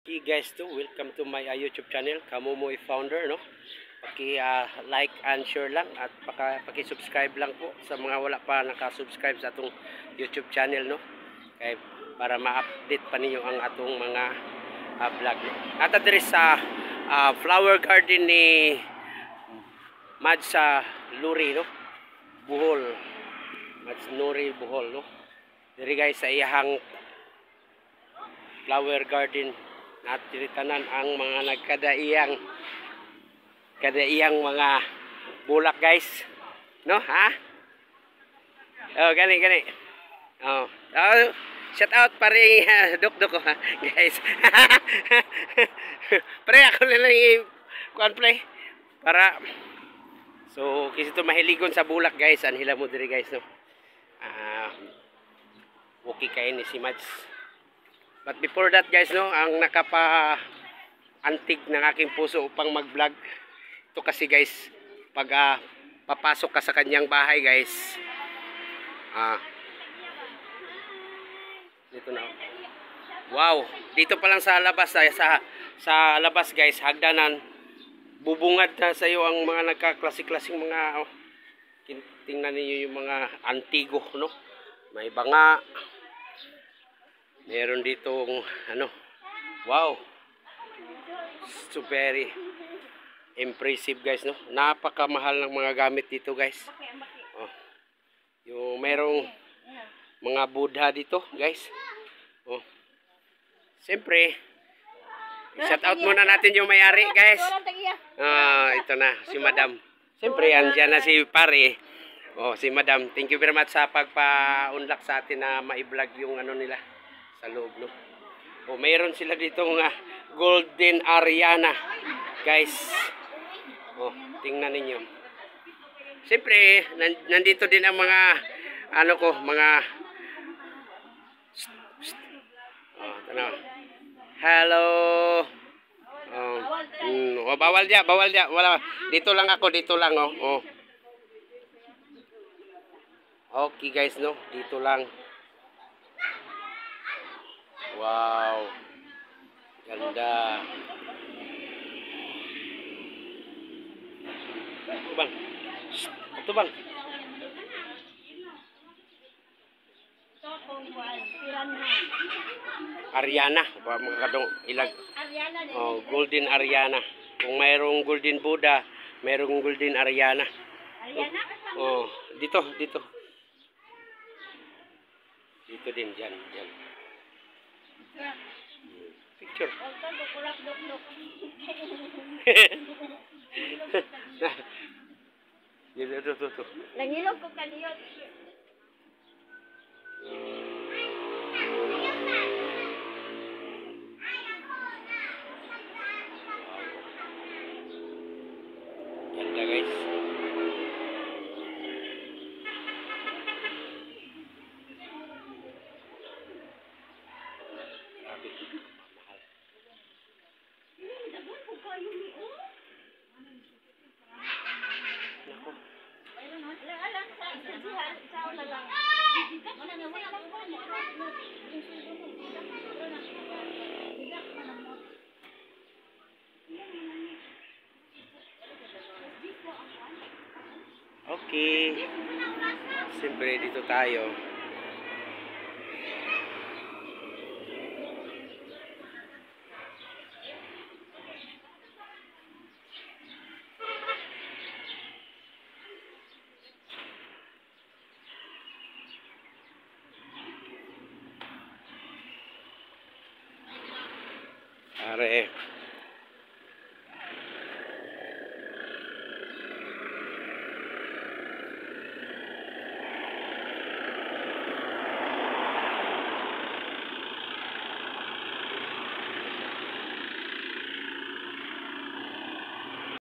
Hey guys, welcome to my YouTube channel, Kamumoy Founder, no? Like and share lang at paki-subscribe lang po sa mga wala pa naka-subscribe sa atong YouTube channel, no? Kay para ma-update pa ninyo ang atong mga vlog, no? At diri sa flower garden ni Madsa Luri, no? Bohol. Mads Luri Bohol, no? Diri guys sa iyahang flower garden at tanan ang mga nagkadaiyang mga bulak guys, no ha. Gani shout out pare duk ha guys. Pre ako na lang kuan play para so kasi to mahiligon sa bulak guys, anhila mo diri guys, no. Okay kayo ni si Mads. But before that guys, no, ang nakapa-antig ng aking puso upang mag-vlog. Ito kasi guys, pag papasok ka sa kanyang bahay guys. Dito na. Wow, dito pa lang sa labas sa labas guys, hagdanan. Bubungad na sa iyo ang mga nagka-klasik-klasik mga tingnan niyo yung mga antigo, no. May banga. Meron ditong wow, so very impressive guys, no. Napakamahal ng mga gamit dito guys. Yung merong mga Buddha dito guys. Siyempre shout out muna natin yung may-ari guys. Ito na si Madam. Siyempre andyan na si pare. Si Madam, thank you very much sa pagpa-unlock sa atin na ma-vlog yung nila sa loob, no. Mayroon sila dito nga Golden Ariana guys. Tingnan ninyo. Siyempre nandito din ang mga mga hello. Bawal dia wala, dito lang ako, dito lang okay guys, no, dito lang. Wow, ganda. Ito bang? Ito bang? Ariana, mga kadong ilag. Golden Ariana. Kung mayroong Golden Buddha, mayroong Golden Ariana. Dito. Dito din, dyan. Picture. Dito. Nangilog ko kaniyot. Ganda guys. Okay. Siyempre dito tayo. Are